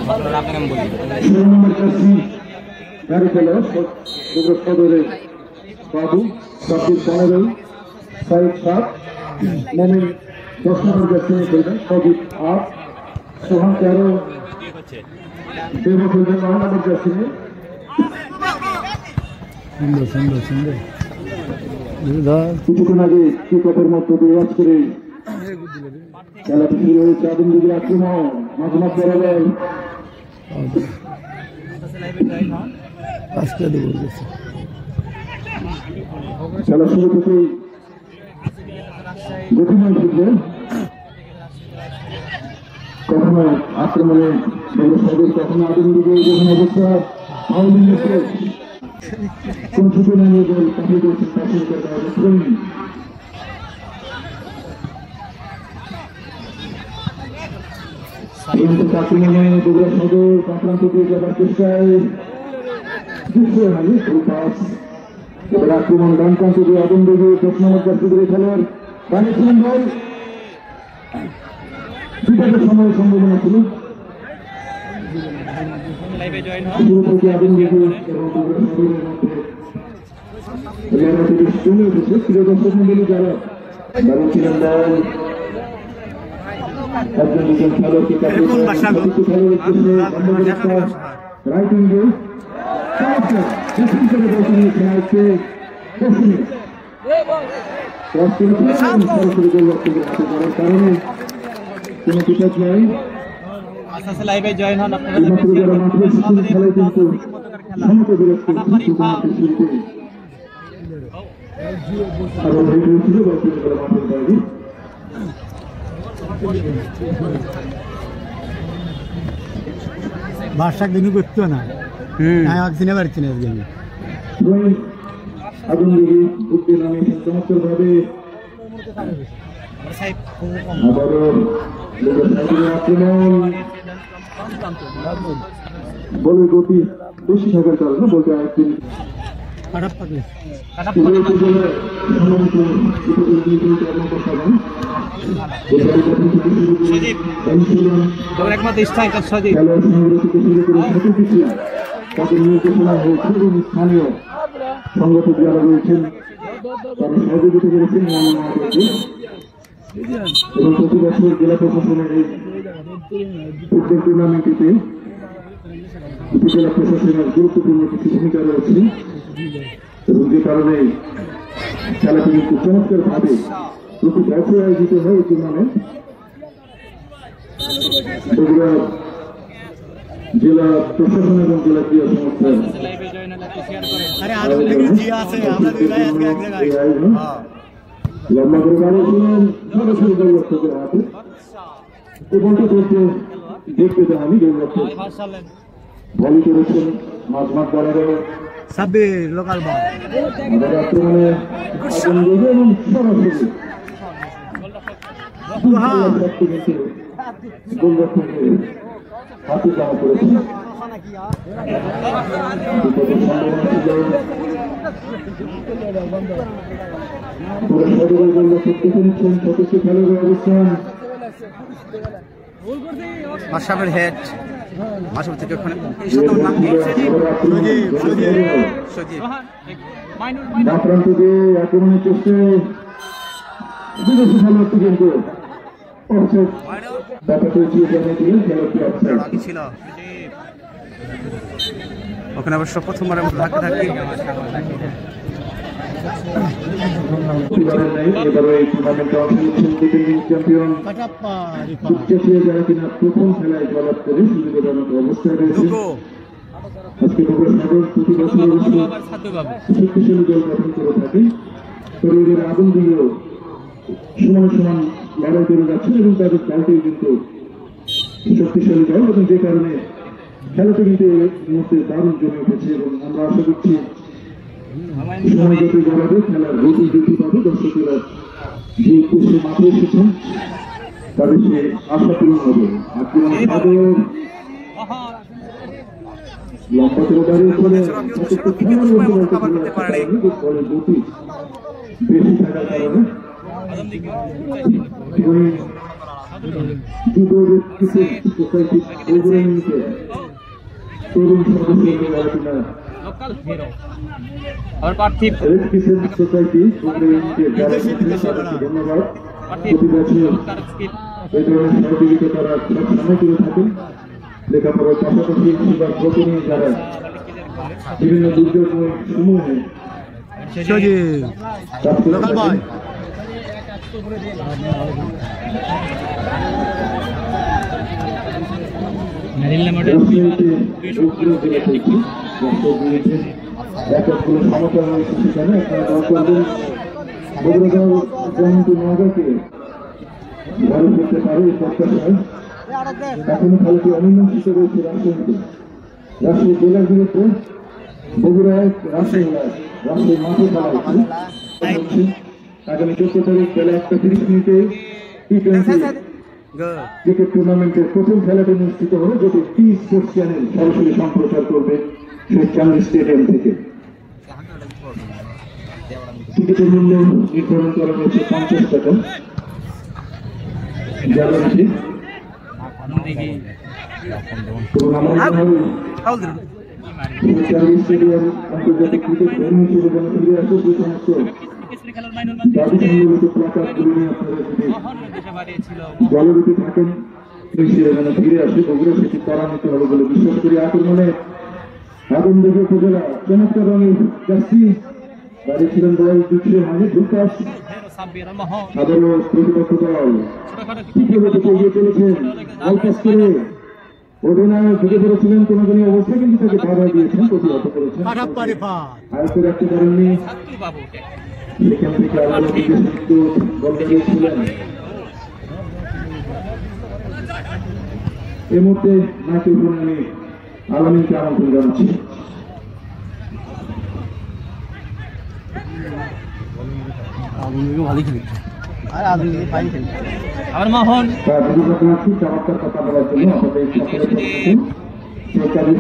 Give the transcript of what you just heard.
বাবু 15 side 7 মোমিন 10 নম্বর jersey খেলবেন সজিব 8 সোহান 13 দেব খেলবেন 9 নম্বর জার্সি সুন্দর কিছুক্ষণ আগে কিকঅফের মধ্য দিয়ে আজ করে খেলাটি শুরু হয়েছে আদিম দিকে আক্রমণ মাঝমাঠ বরাবর খেলা শুরু থেকেই গতিময় ফুটবল কখনো আক্রমণে কখনো আদিম দিকে যখন অবস্থা কোন সুযোগ নিয়ে বল পাঠিয়ে দিয়েছেন পাশে আক্রমণে বগুড়া সদর প্রান্ত দিয়ে যাবার চেষ্টায় আক্রমণ ডান প্রান্ত দিয়ে আগুন দেবে 10 নম্বর জার্সি ধরে খেলোয়াড় বানিয়েছিলেন বল বিপদের সময় সম্ভাবনা ছিল শুরু থেকে আগুন দেবে এবং চলে উঠেছে প্রিয় দর্শক মন্ডলী যারা বানিয়েছিলেন বল একজন দুজন খেলোয়াড়কে রাইট উইঙ্গে সরাসরি গোল লক্ষ্য করার কারণে কোনো বিপদ নয় যারা মাঠে খেলায় কিন্তু সমত বিরক্ত বার্ষাক দিনই করতো না চিনে পারছি না আগুন দিকে উঠতে নামিয়েছেন চমৎকার ভাবে বলের গতি বেশি থাকার কারণে বলতে আরেকদিন তাদের নির্দেশনা হয়েছে এবং স্থানীয় সংগঠক যারা রয়েছেন তারা সহযোগিতা করেছেন এবং প্রতি বছর জেলা প্রশাসনের এই ফুটবল টুর্নামেন্টটিতে উপজেলা প্রশাসনের গুরুত্বপূর্ণ কিছু ভূমিকা রয়েছে এবং যে কারণে খেলাটি কিন্তু চমৎকার ভাবে প্রতি বছর আয়োজিত হয় এই টুর্নামেন্ট বগুড়া জেলা প্রশাসন এবং জেলা ক্রীড়া সংস্থার লম্বা করে বানিয়েছিলেন সরাসরি গোল রক্ষকের হাতে বলতে বলতে দেখতে চান আমি গোল রক্ষক ভলি করেছেন মাঝমাঠ বরাবর সাব্বির লোকাল বল আক্রমণে এবং সরাসরি গোল রক্ষকের হাতে জমা করেছেন মাশরাফের হেড মাশরাফ থেকে ওখানে প্রান্ত দিয়ে আক্রমণের চেষ্টায় বিদেশি খেলোয়াড়টি কিন্তু ওখানে অবশ্য প্রথমবারের মতো ধাক্কা ধাক্কি যারা কিনা প্রথম খেলায় জয়লাভ করে সুবিধাজনক অবস্থায় রয়েছে আজকে প্রতি বছর শক্তিশালী দল গঠন করে থাকে শরীরের আগুন দিয়েও সমান সমান লড়াই করে যাচ্ছে এবং তাদের দলটিও কিন্তু শক্তিশালী দল এবং যে কারণে খেলাটা কিন্তু এই মুহূর্তে দারুণ জমে উঠেছে এবং আমরা আশা করছি সময় যতই গড়াবে খেলার গতি বৃদ্ধি পাবে দর্শকেরা যে উদ্দেশ্যে মাঠে এসেছেন তাদের সে আশা পূরণ হবে আক্রমণে লম্বা করে দাঁড়িয়ে পড়ে বলের গতি বেশি থাকার কারণে যুব ব্যক্তিত্ব সোসাইটি বগুড়া ইউনিটের তরুণ সদস্যদের আলোচনা রেড ক্রিসেন্ট সোসাইটি বগুড়া ইউনিটের যারা তাদেরকে ধন্যবাদ। প্রতি বছর এই ধরনের সহযোগিতা তারা সবসময় করে থাকেন। লেখাপড়ার পাশাপাশি সেবার ব্রত নিয়ে যারা বিভিন্ন দুর্যোগ সমূহে সমস্যা হয়েছে সেখানে আপনারা দল করবেন বগুড়া নওগাঁকে ভালো করতে পারে এই প্রত্যাশায়। এখনো খেলাটি অমীমাংসিত রয়েছে রাজশাহী জেলার বিরুদ্ধে বগুড়ায় রাজশাহী মাঠে খেলা হচ্ছে। আগামী 14 তারিখ বেলা 1:30 টি-20 ক্রিকেট টুর্নামেন্টের প্রথম খেলাটি অনুষ্ঠিত হবে, যেটি টি স্পোর্টস চ্যানেল সরাসরি সম্প্রচার করবে সেই চান্দি স্টেডিয়াম থেকে। টিকিটের মূল্য নির্ধারণ করা হয়েছে 50 টাকা। জানুয়ারিতে স্টেডিয়াম আন্তর্জাতিক ক্রিকেট ভেন্যু হিসেবে যেন ফিরে আসে, যে সমস্ত দাবি সম্বলিত প্লাকার্ডগুলো নিয়ে আপনারা যদি জলরূপে থাকেন সেটা যেন ফিরে আসে বগুড়া, সেটি ত্বরান্বিত হবে বলে বিশ্বাস করি। আক্রমণে আদমদীঘি উপজেলা চমৎকার রঙের জার্সি দাঁড়িয়েছিলেন বয়স 2 মানে লুকাস, আবারও প্রতিপক্ষ দল এগিয়ে চলেছেন অল্পাস করে। অধিনায়ক ঢুকে পড়েছিলেন কোনদিন অবস্থায়, কিন্তু তাকে বাধা দিয়েছেন, প্রতিহত করেছেন, আয়ত্তে রাখতে পারেননি। সেখান থেকে আবারও বল দিয়েছিলেন। এই মুহূর্তে ম্যাচের উপর আমি আলামিনকে আমন্ত্রণ জানাচ্ছি। চমৎকার কথা বলার জন্য আমাদের সকলের